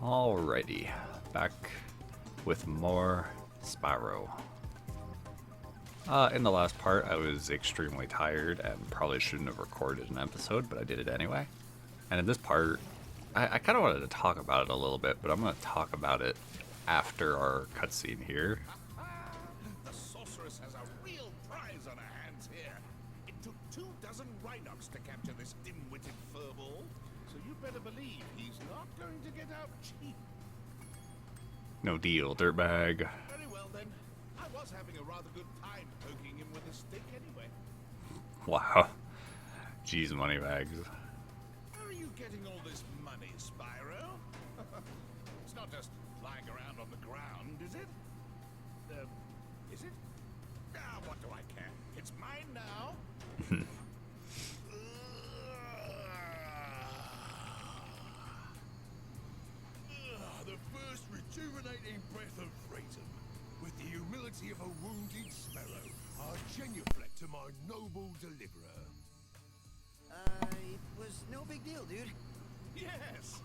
Alrighty, back with more Spyro. In the last part, I was extremely tired and probably shouldn't have recorded an episode, but I did it anyway. And in this part, I kind of wanted to talk about it a little bit, but I'm going to talk about it after our cutscene here. The sorceress has a real prize on her hands here. It took 24 Rhinox to capture this dim-witted furball, so you better believe he's not going to get out cheap. No deal, dirtbag. Very well then. I was having a rather good time poking him with a stick anyway. Wow. Jeez, moneybags. Where are you getting all this money, Spyro? It's not just lying around on the ground, is it? Is it? Ah, what do I care? It's mine now. The first rejuvenating breath of freedom, with the humility of a wounded sparrow, I genuflect to my noble deliverer. It was no big deal, dude. Yes.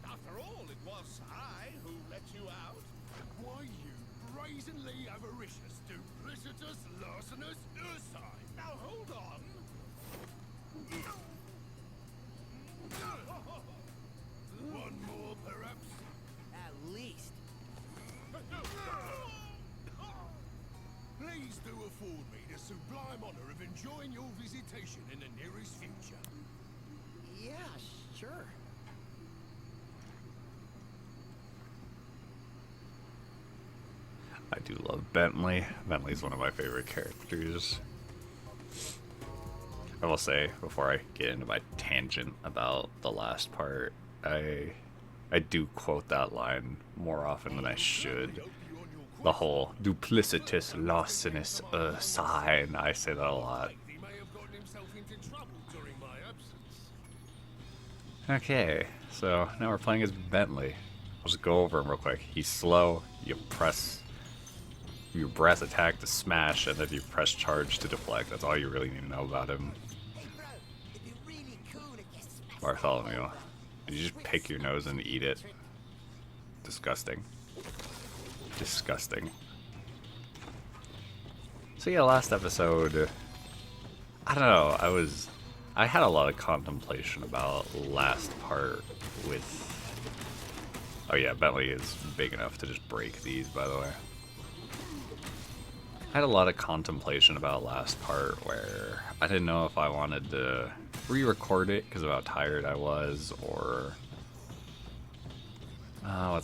After all, it was I who let you out. Why, you brazenly avaricious, duplicitous, larcenous ursine! Now hold on. One more, perhaps? At least. Please do afford me the sublime honor of enjoying your visitation in the nearest future. Yeah, sure. I do love Bentley. Bentley's one of my favorite characters. I will say, before I get into my tangent about the last part, I do quote that line more often than I should. The whole duplicitous, larcenous, sign. I say that a lot. He may have gotten himself into trouble during my absence. Okay, so now we're playing as Bentley. I'll just go over him real quick. He's slow. You press your brass attack to smash, and then you press charge to deflect. That's all you really need to know about him. Hey, bro, it'd be really cool if you smashed Bartholomew. You just pick your nose and eat it. Disgusting. Disgusting. So yeah, last episode, I don't know, I had a lot of contemplation about last part with, oh yeah, Bentley is big enough to just break these, by the way. I had a lot of contemplation about last part where I didn't know if I wanted to re-record it because of how tired I was, or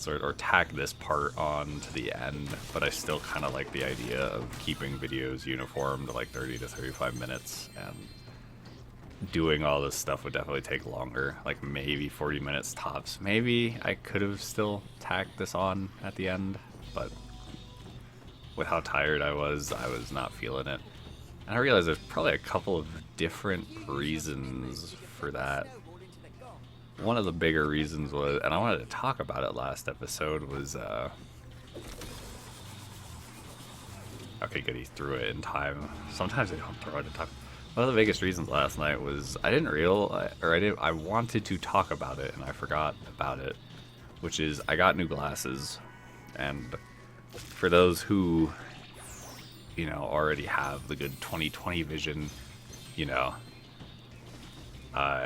or tack this part on to the end, but I still kind of like the idea of keeping videos uniform to like 30 to 35 minutes, and doing all this stuff would definitely take longer, like maybe 40 minutes tops. Maybe I could have still tacked this on at the end, but with how tired I was not feeling it. And I realized there's probably a couple of different reasons for that. One of the bigger reasons was, and I wanted to talk about it last episode, was, okay, good, he threw it in time. Sometimes they don't throw it in time. One of the biggest reasons last night was I wanted to talk about it, and I forgot about it, which is I got new glasses, and for those who, you know, already have the good 20/20 vision, you know,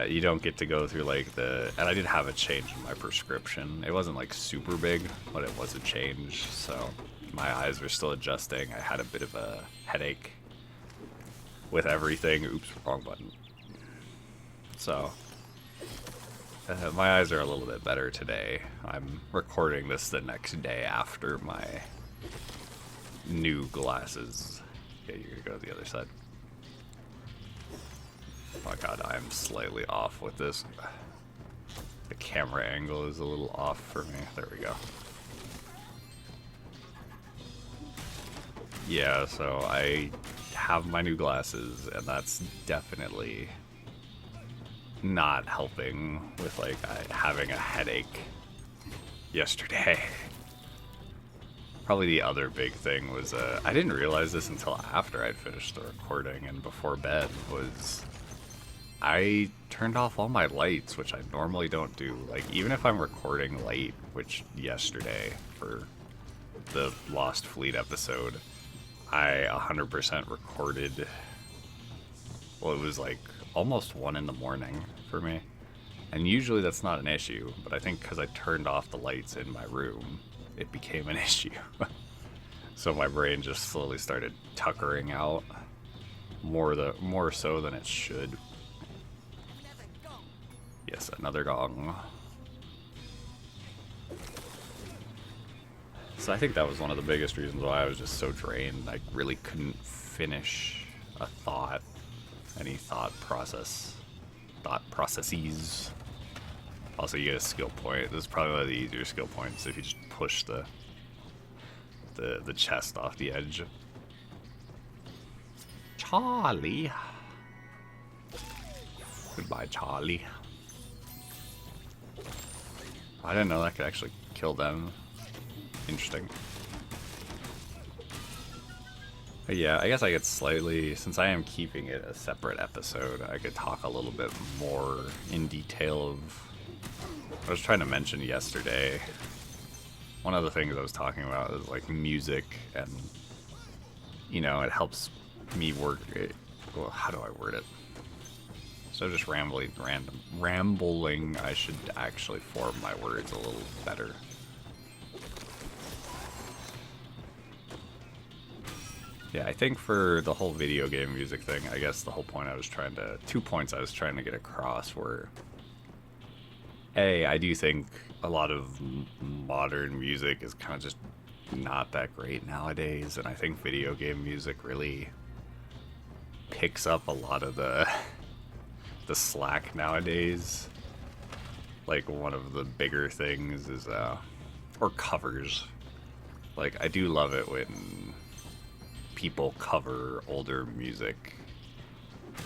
you don't get to go through like and I did have a change in my prescription. It wasn't like super big, but it was a change, so my eyes were still adjusting. I had a bit of a headache with everything. Oops, wrong button. So my eyes are a little bit better today. I'm recording this the next day after my new glasses. Yeah, you're gonna go to the other side. Oh my god, I am slightly off with this. The camera angle is a little off for me. There we go. Yeah, so I have my new glasses, and that's definitely not helping with like having a headache yesterday. Probably the other big thing was I didn't realize this until after I'd finished the recording and before bed, was I turned off all my lights, which I normally don't do. Like, even if I'm recording late, which yesterday for the Lost Fleet episode, I 100% recorded. Well, it was like almost 1 in the morning for me. And usually that's not an issue, but I think because I turned off the lights in my room, it became an issue. So my brain just slowly started tuckering out more so than it should. Yes, another gong. So I think that was one of the biggest reasons why I was just so drained. I really couldn't finish a thought, any thought processes. Also, you get a skill point. This is probably one of the easier skill points if you just push the chest off the edge. Charlie. Goodbye, Charlie. I didn't know that could actually kill them. Interesting. But yeah, I guess I could slightly, since I am keeping it a separate episode, I could talk a little bit more in detail of. I was trying to mention yesterday. One of the things I was talking about is like music, and you know, it helps me work. Well, how do I word it? So just rambling, I should actually form my words a little better. Yeah, I think for the whole video game music thing, I guess the whole point I was trying to, 2 points I was trying to get across were, A, I do think a lot of modern music is kind of just not that great nowadays, and I think video game music really picks up a lot of the slack nowadays. Like, one of the bigger things is, or covers. Like, I do love it when people cover older music.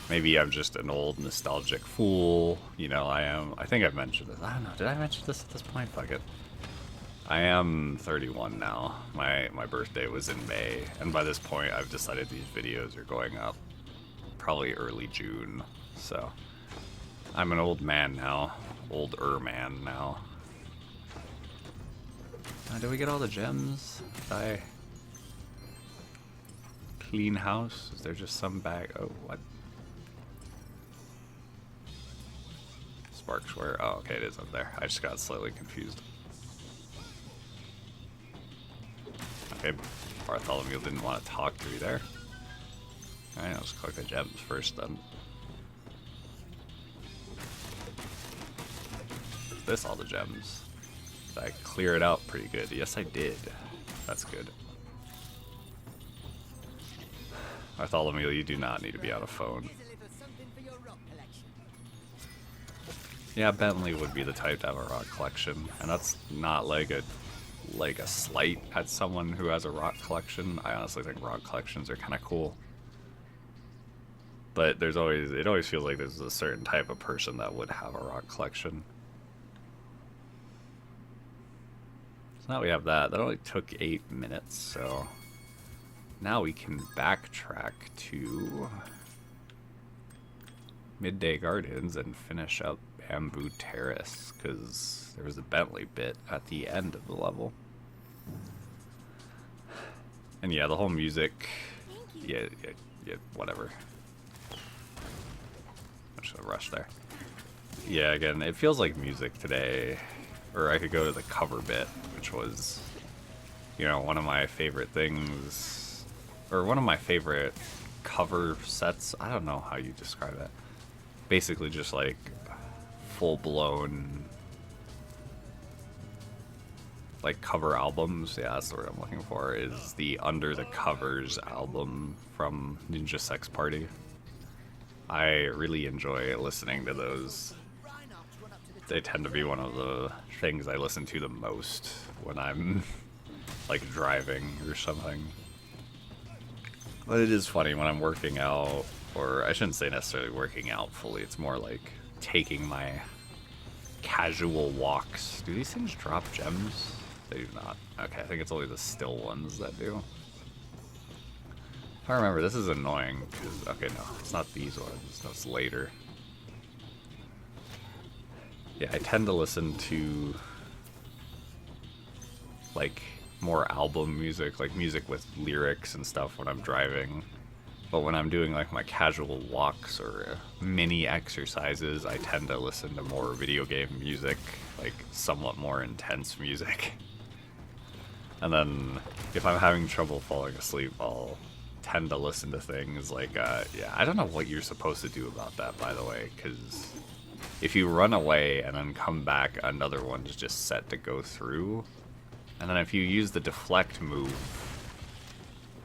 Maybe I'm just an old nostalgic fool. You know, I am. I think I've mentioned this. I don't know. Did I mention this at this point? Fuck it. I am 31 now. My birthday was in May, and by this point, I've decided these videos are going up probably early June. So I'm an old man now. Older man now. Did we get all the gems? Did I clean house? Is there just some bag? Oh, what? Sparks where? Oh, okay, it is up there. I just got slightly confused. Okay, Bartholomew didn't want to talk to me there. Alright, let's collect the gems first then. Is this all the gems? Did I clear it out pretty good? Yes, I did. That's good. Bartholomew, you do not need to be on a phone. Yeah, Bentley would be the type to have a rock collection, and that's not like a slight at someone who has a rock collection. I honestly think rock collections are kind of cool, but it always feels like there's a certain type of person that would have a rock collection. So now we have that. That only took 8 minutes, so now we can backtrack to Midday Gardens and finish up Bamboo Terrace, because there was a Bentley bit at the end of the level. And yeah, the whole music, yeah, whatever. I'm just gonna rush there. Yeah, again, it feels like music today, or I could go to the cover bit, which was, you know, one of my favorite things, or one of my favorite cover sets. I don't know how you describe it. Basically just like full-blown like cover albums. Yeah, that's the word I'm looking for, is the Under the Covers album from Ninja Sex Party. I really enjoy listening to those. They tend to be one of the things I listen to the most when I'm like driving or something. But it is funny when I'm working out, or I shouldn't say necessarily working out fully, it's more like taking my casual walks. Do these things drop gems? They do not. Okay, I think it's only the still ones that do. If I remember, this is annoying, because, okay, no, it's not these ones, that's later. Yeah, I tend to listen to like more album music, like music with lyrics and stuff when I'm driving. But when I'm doing like my casual walks or mini exercises, I tend to listen to more video game music, like somewhat more intense music. And then if I'm having trouble falling asleep, I'll tend to listen to things like, yeah, I don't know what you're supposed to do about that, by the way, because if you run away and then come back, another one's just set to go through. And then if you use the deflect move,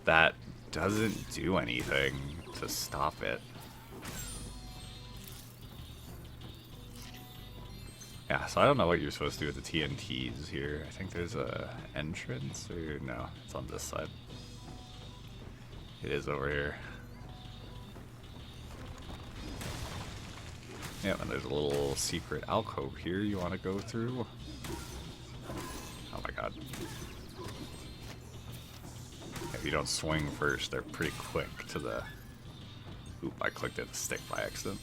that doesn't do anything to stop it. Yeah, so I don't know what you're supposed to do with the TNTs here. I think there's a entrance, or no, it's on this side. It is over here. Yeah, and there's a little secret alcove here you want to go through. Oh my god. If you don't swing first, they're pretty quick to the... Oop, I clicked at the stick by accident.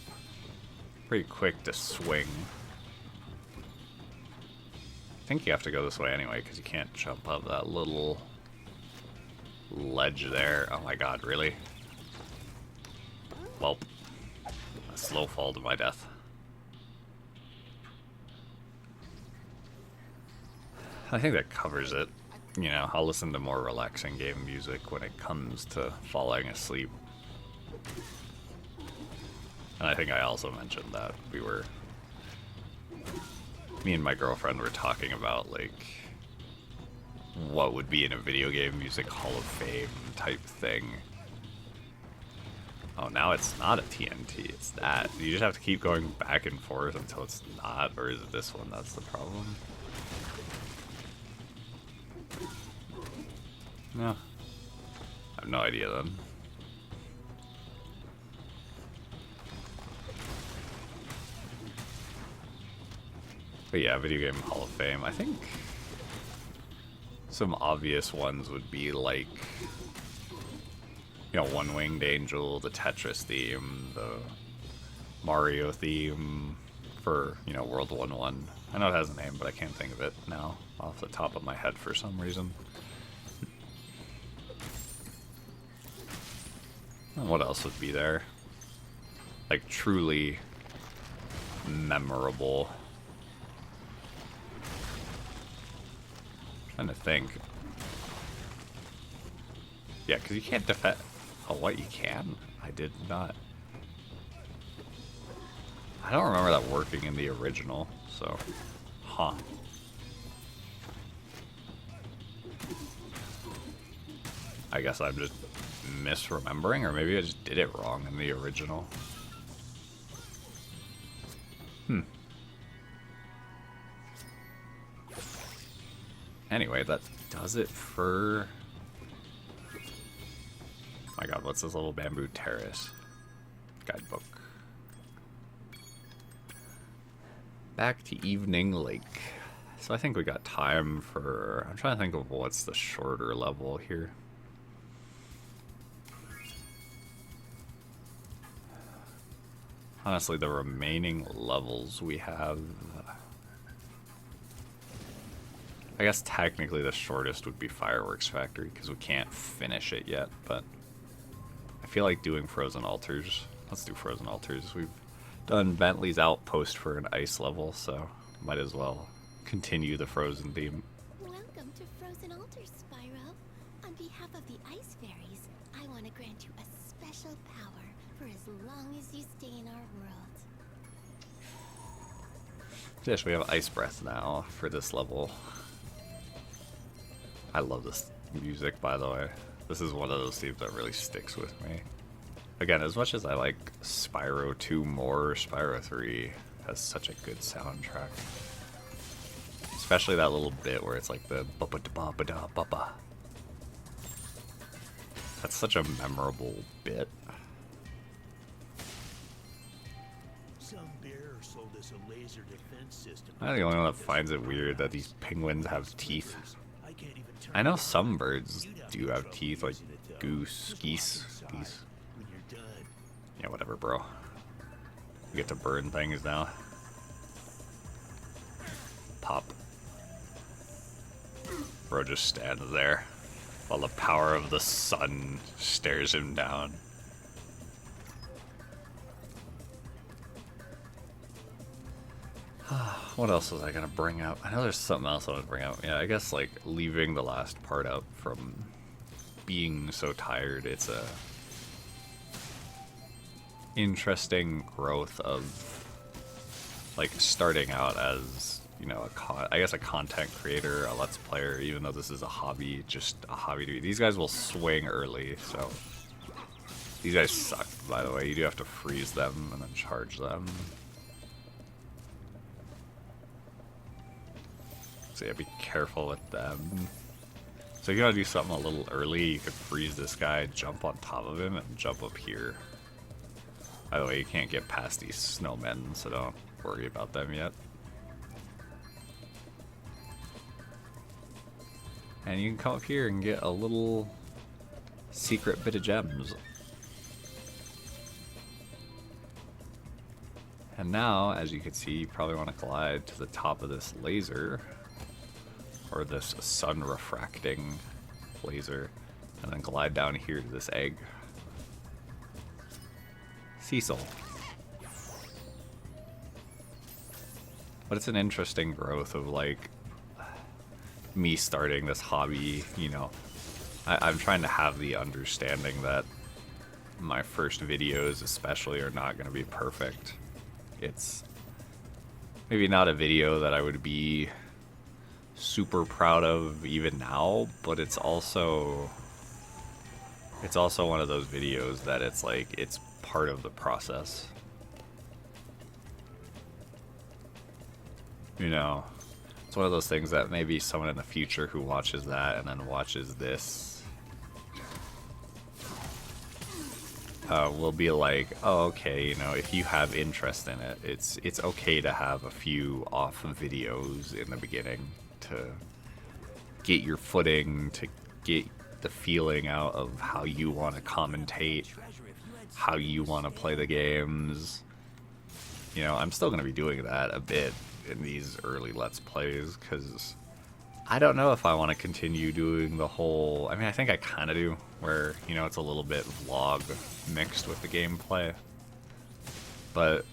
Pretty quick to swing. I think you have to go this way anyway, because you can't jump up that little ledge there. Oh my god, really? Well, a slow fall to my death. I think that covers it. You know, I'll listen to more relaxing game music when it comes to falling asleep. And I think I also mentioned that me and my girlfriend were talking about, like, what would be in a video game music Hall of Fame type thing. Oh, now it's not a TNT, it's that. You just have to keep going back and forth until it's not, or is it this one that's the problem? No. I have no idea then. But yeah, Video Game Hall of Fame. I think some obvious ones would be like, you know, One Winged Angel, the Tetris theme, the Mario theme for, you know, World 1-1. I know it has a name, but I can't think of it now off the top of my head for some reason. And what else would be there? Like, truly memorable. I'm trying to think. Yeah, because you can't defend... Oh, what? You can? I did not. I don't remember that working in the original, so... Huh. I guess I'm just misremembering, or maybe I just did it wrong in the original. Anyway, that does it for... My god, what's this little Bamboo Terrace guidebook? Back to Evening Lake. So I think we got time for... I'm trying to think of what's the shorter level here. Honestly, the remaining levels we have... I guess technically the shortest would be Fireworks Factory, because we can't finish it yet, but... I feel like doing Frozen Altars. Let's do Frozen Altars. We've done Bentley's Outpost for an ice level, so might as well continue the Frozen theme. Welcome to Frozen Altars, Spyro. On behalf of the Ice Fairies, I want to grant you a special power for as long as you stay in our world. Yes, we have Ice Breath now for this level. I love this music, by the way. This is one of those themes that really sticks with me. Again, as much as I like Spyro 2 more, Spyro 3 has such a good soundtrack. Especially that little bit where it's like the ba-ba-da-ba-ba-da-ba-ba. That's such a memorable bit. Some bearer sold us a laser defense system. I'm the only one that finds it weird that these penguins have teeth. I know some birds do have teeth, like geese. Yeah, whatever, bro. You get to burn things now. top. Bro just stands there while the power of the sun stares him down. What else was I gonna bring up? I know there's something else I want to bring up. Yeah, I guess like leaving the last part up from being so tired, it's a interesting growth of like starting out as, you know, I guess a content creator, a let's player, even though this is a hobby, just a hobby to me. These guys will swing early, so these guys suck, by the way. You do have to freeze them and then charge them. So yeah, be careful with them. So if you want to do something a little early, you could freeze this guy, jump on top of him, and jump up here. By the way, you can't get past these snowmen, so don't worry about them yet. And you can come up here and get a little secret bit of gems. And now, as you can see, you probably want to glide to the top of this laser, or this sun refracting laser, and then glide down here to this egg. Cecil. But it's an interesting growth of like me starting this hobby, you know. I'm trying to have the understanding that my first videos especially are not going to be perfect. It's maybe not a video that I would be super proud of even now, but it's also one of those videos that it's like it's part of the process. You know, it's one of those things that maybe someone in the future who watches that and then watches this will be like, oh, okay, you know, if you have interest in it, it's okay to have a few off videos in the beginning to get your footing, to get the feeling out of how you want to commentate, how you want to play the games. You know, I'm still going to be doing that a bit in these early Let's Plays, because I don't know if I want to continue doing the whole... I mean, I think I kind of do, where, you know, it's a little bit vlog mixed with the gameplay. But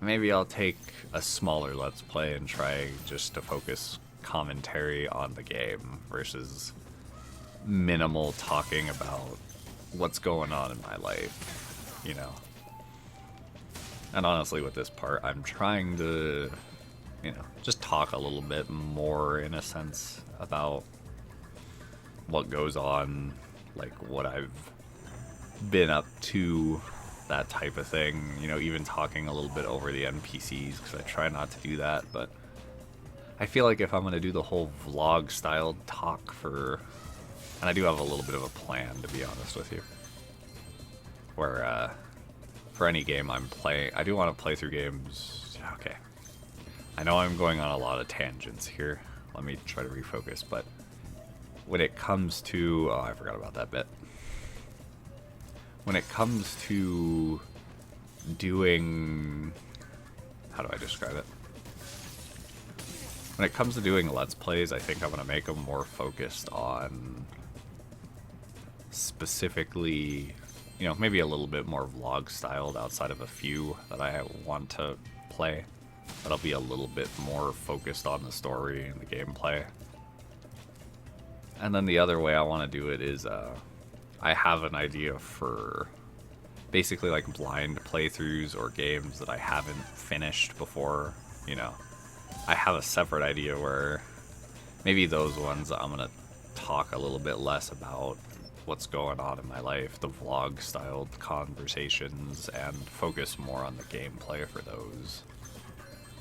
maybe I'll take a smaller Let's Play and try just to focus commentary on the game versus minimal talking about what's going on in my life, you know. And honestly, with this part, I'm trying to, you know, just talk a little bit more, in a sense, about what goes on, like what I've been up to, that type of thing. You know, even talking a little bit over the NPCs, because I try not to do that, but I feel like if I'm going to do the whole vlog-styled talk for... And I do have a little bit of a plan, to be honest with you, where, for any game I'm playing, I do want to play through games. Okay, I know I'm going on a lot of tangents here. Let me try to refocus. But when it comes to, oh, I forgot about that bit. When it comes to doing, how do I describe it? When it comes to doing Let's Plays, I think I'm going to make them more focused on specifically, you know, maybe a little bit more vlog styled outside of a few that I want to play. That'll be a little bit more focused on the story and the gameplay. And then the other way I want to do it is, I have an idea for basically like blind playthroughs or games that I haven't finished before, you know. I have a separate idea where maybe those ones I'm going to talk a little bit less about what's going on in my life, the vlog styled conversations, and focus more on the gameplay for those.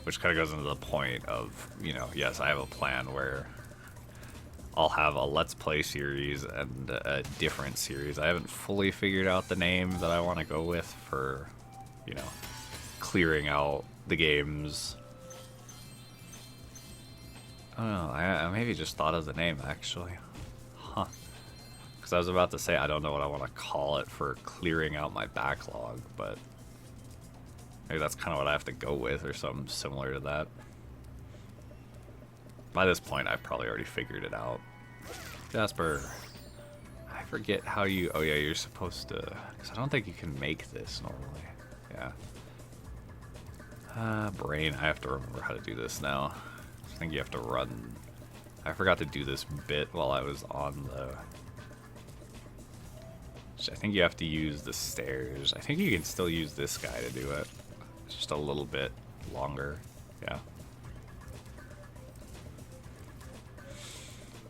Which kind of goes into the point of, you know, yes, I have a plan where I'll have a Let's Play series and a different series. I haven't fully figured out the name that I want to go with for, you know, clearing out the games. I don't know, I maybe just thought of the name, actually. Huh. Because I was about to say I don't know what I want to call it for clearing out my backlog, but maybe that's kind of what I have to go with, or something similar to that. By this point, I've probably already figured it out. Jasper. I forget how you... Oh, yeah, you're supposed to... Because I don't think you can make this normally. Yeah. Brain. I have to remember how to do this now. I think you have to run... I forgot to do this bit while I was on the... I think you have to use the stairs. I think you can still use this guy to do it. It's just a little bit longer. Yeah.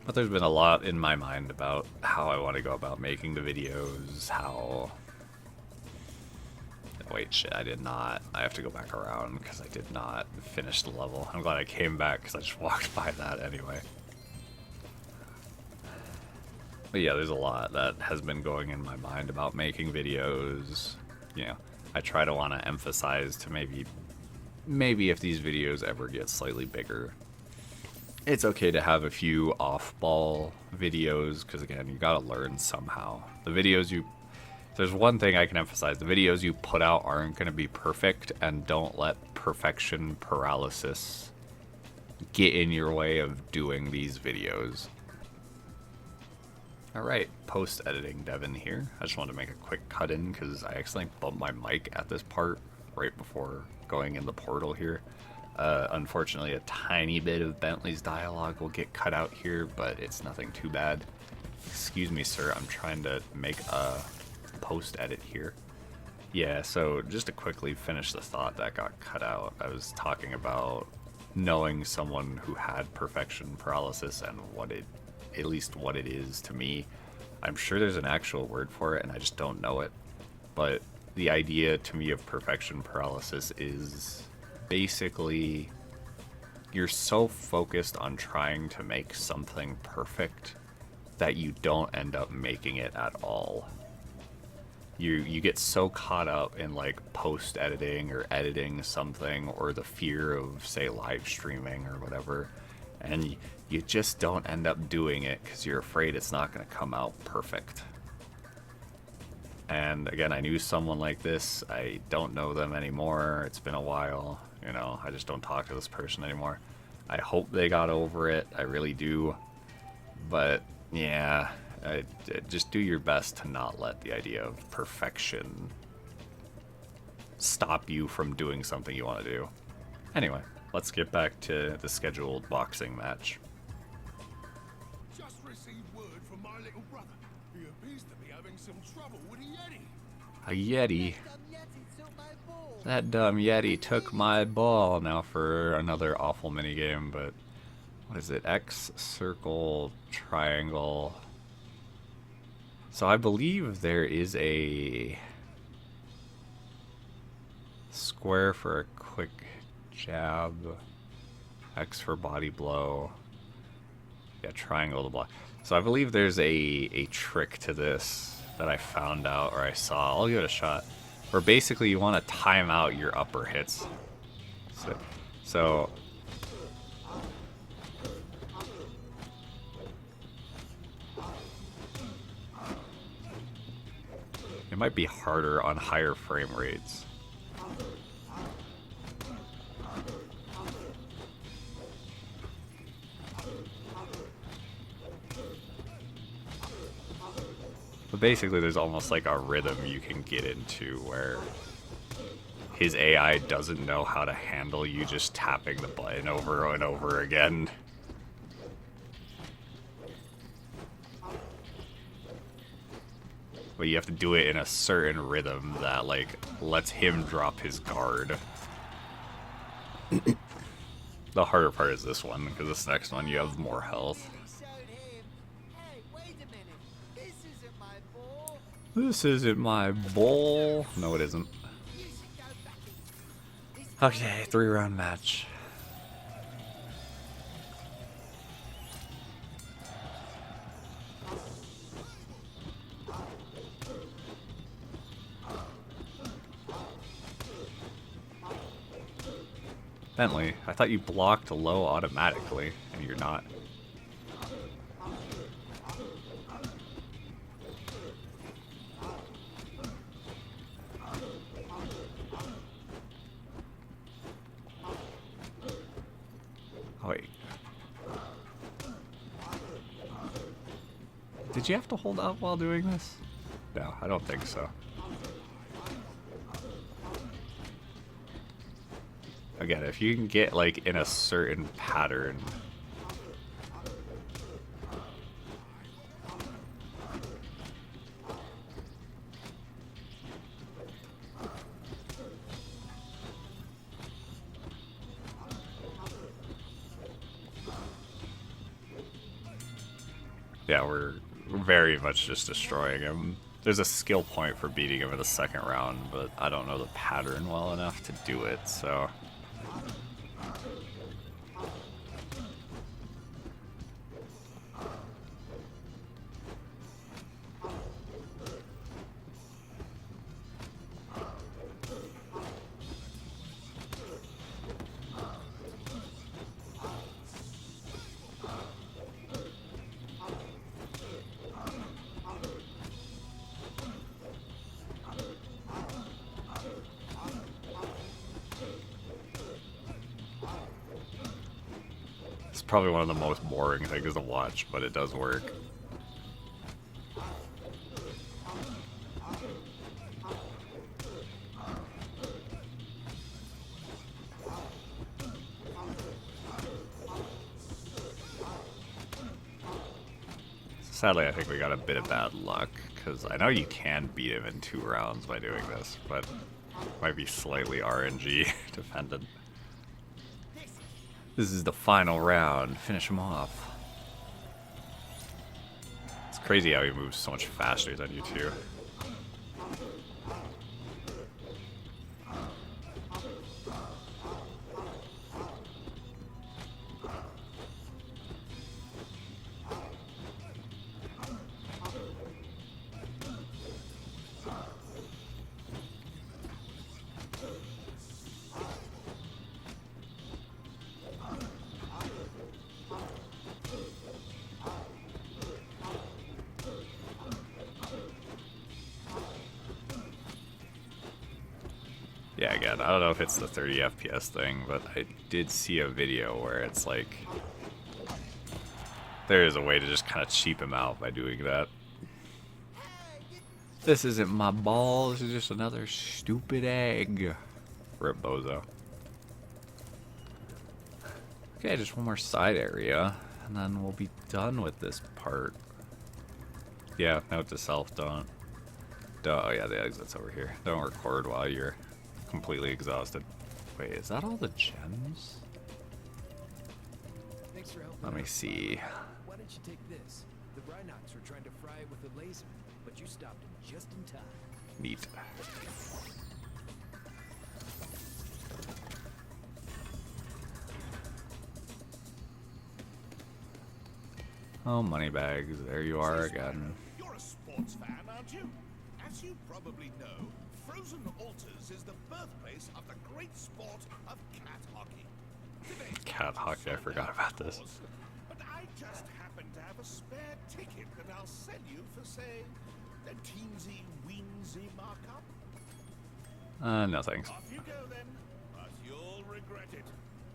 But there's been a lot in my mind about how I want to go about making the videos, how... Wait, shit, I did not. I have to go back around because I did not finish the level. I'm glad I came back because I just walked by that anyway. But yeah, there's a lot that has been going in my mind about making videos. You know, I try to want to emphasize to maybe if these videos ever get slightly bigger, it's okay to have a few off-ball videos, because again, you gotta learn somehow. The videos you... There's one thing I can emphasize. The videos you put out aren't going to be perfect, and don't let perfection paralysis get in your way of doing these videos. Alright, post-editing Devin here. I just wanted to make a quick cut-in because I accidentally bumped my mic at this part right before going in the portal here. Unfortunately, a tiny bit of Bentley's dialogue will get cut out here, but it's nothing too bad. Excuse me, sir, I'm trying to make a post-edit here. Yeah, so just to quickly finish the thought that got cut out, I was talking about knowing someone who had perfection paralysis and what it... at least what it is to me. I'm sure there's an actual word for it and I just don't know it. But the idea to me of perfection paralysis is basically you're so focused on trying to make something perfect that you don't end up making it at all. You get so caught up in like post editing or editing something, or the fear of say live streaming or whatever, and you just don't end up doing it because you're afraid it's not going to come out perfect. And again, I knew someone like this. I don't know them anymore. It's been a while. You know, I just don't talk to this person anymore. I hope they got over it. I really do. But yeah, just do your best to not let the idea of perfection stop you from doing something you want to do. Anyway, let's get back to the scheduled boxing match. Just received word from my little brother. He appears to be having some trouble with a Yeti. A Yeti? Dumb Yeti took my ball. That dumb Yeti took my ball. Now for another awful minigame, but what is it? X, circle, triangle. So I believe there is a square for a quick jab, X for body blow, yeah, triangle to block. So I believe there's a trick to this that I found out, or I saw. I'll give it a shot. Where basically you want to time out your upper hits. So it might be harder on higher frame rates. But basically there's almost like a rhythm you can get into where his AI doesn't know how to handle you just tapping the button over and over again. But you have to do it in a certain rhythm that like lets him drop his guard. The harder part is this one, because this next one you have more health. Showed him. Hey, wait a minute. This isn't my ball. This isn't my ball. No, it isn't. You should go back and... Okay, 3-round match. Bentley, I thought you blocked low automatically, and you're not. Oh, wait. Did you have to hold up while doing this? No, I don't think so. Again, if you can get like in a certain pattern. Yeah, we're very much just destroying him. There's a skill point for beating him in the second round, but I don't know the pattern well enough to do it, so... It's probably one of the most boring things to watch, but it does work. Sadly, I think we got a bit of bad luck, because I know you can beat him in 2 rounds by doing this, but might be slightly RNG dependent. This is the final round. Finish him off. It's crazy how he moves so much faster than you two. Yeah, again, I don't know if it's the 30 FPS thing, but I did see a video where it's like there is a way to just kind of cheap him out by doing that. This isn't my ball, this is just another stupid egg. Rip Bozo. Okay, just one more side area, and then we'll be done with this part. Yeah, note to self, don't. Oh yeah, the exit's over here. Don't record while you're completely exhausted. Wait, is that all the gems? Thanks for helping. Let me see. Why don't you take this? The Rhinox were trying to fry it with a laser, but you stopped them just in time. Neat. Oh, moneybags. There you are again. You're a sports fan, aren't you? As you probably know, Frozen Altars is the birthplace of the great sport of cat hockey. Today's Cat hockey, I forgot about this. course, but I just happen to have a spare ticket that I'll sell you for, say, a teensy weensy markup. No thanks. Off you go then, but you'll regret it.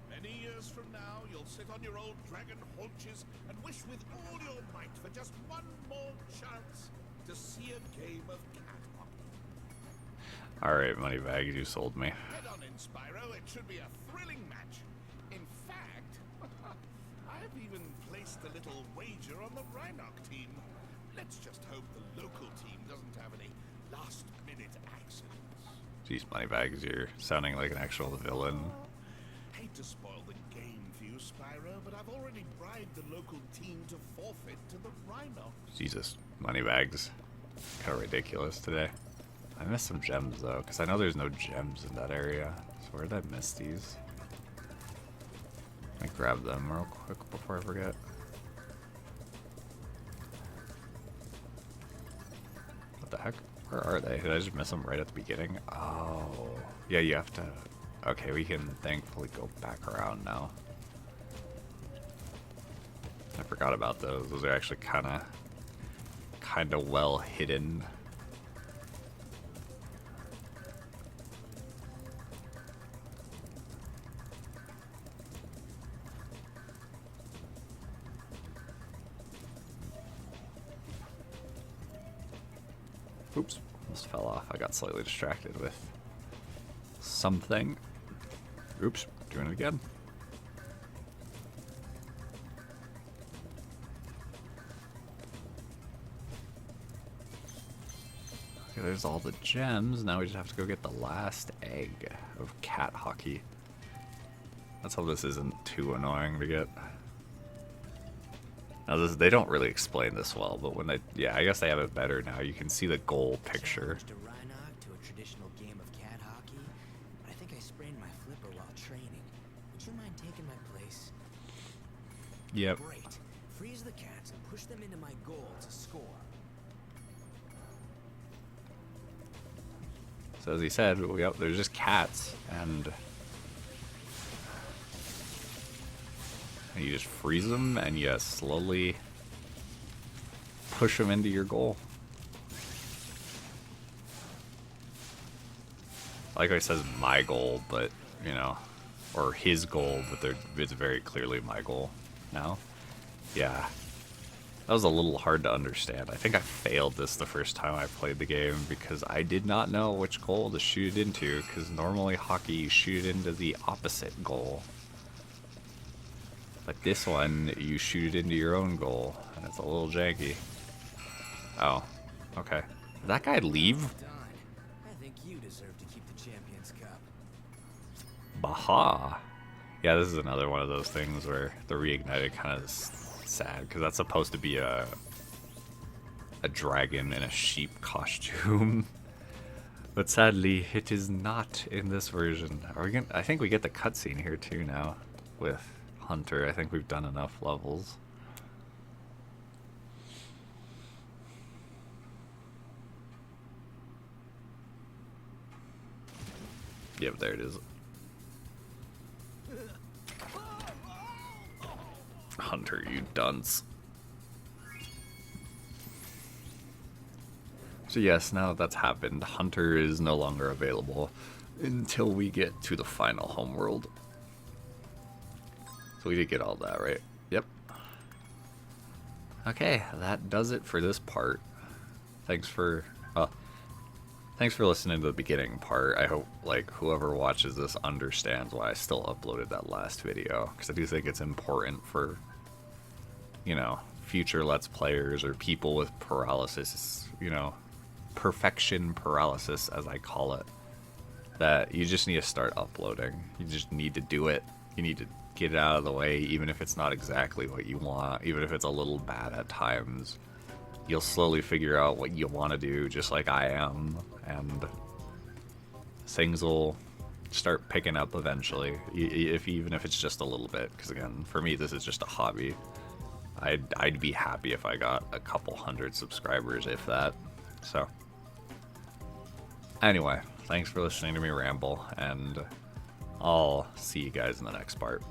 Many years from now, you'll sit on your old dragon haunches and wish with all your might for just one more chance to see a game of cat hockey. Alright, moneybags, you sold me. Head on in, Spyro. It should be a thrilling match. In fact, I've even placed a little wager on the Rhinoc team. Let's just hope the local team doesn't have any last-minute accidents. Jeez, moneybags, you're sounding like an actual villain. Hate to spoil the game for you, Spyro, but I've already bribed the local team to forfeit to the Rhinoc. Jesus, moneybags. Kind of ridiculous today. I missed some gems though, because I know there's no gems in that area. So where did I miss these? Let me grab them real quick before I forget. What the heck? Where are they? Did I just miss them right at the beginning? Oh. Yeah, you have to... Okay, we can thankfully go back around now. I forgot about those. Those are actually kind of well hidden. Oops, almost fell off. I got slightly distracted with something. Oops, doing it again. Okay, there's all the gems. Now we just have to go get the last egg of cat hockey. Let's hope this isn't too annoying to get. Now this, they don't really explain this well, but when they, yeah, I guess they have it better now. You can see the goal picture. To a traditional game of cat hockey, but I think I sprained my flipper while training. Would you mind taking my place? Yep. Great. Freeze the cats and push them into my goal to score. So as he said, yep, there's just cats, and you just freeze them, and you slowly push them into your goal. Like I says, my goal, but, you know, or his goal, but it's very clearly my goal now. Yeah. That was a little hard to understand. I think I failed this the first time I played the game because I did not know which goal to shoot it into, because normally hockey you shoot it into the opposite goal. But this one, you shoot it into your own goal, and it's a little janky. Oh, okay. Did that guy leave? Done. I think you deserve to keep the Champions Cup. Baha. Yeah, this is another one of those things where the Reignited kind of sad, because that's supposed to be a dragon in a sheep costume. But sadly, it is not in this version. Are we gonna, I think we get the cutscene here too now with Hunter. I think we've done enough levels. Yep, there it is. Hunter, you dunce. So yes, now that that's happened, Hunter is no longer available until we get to the final homeworld. So we did get all that, right? Yep. Okay, that does it for this part. Thanks for listening to the beginning part. I hope, like, whoever watches this understands why I still uploaded that last video, because I do think it's important for, you know, future Let's Players or people with paralysis, you know, perfection paralysis, as I call it, that you just need to start uploading. You just need to do it. You need to get it out of the way, even if it's not exactly what you want, even if it's a little bad at times. You'll slowly figure out what you want to do, just like I am, and things will start picking up eventually, even if it's just a little bit, because again, for me, this is just a hobby. I'd be happy if I got a couple hundred subscribers, if that. So anyway, thanks for listening to me ramble, and I'll see you guys in the next part.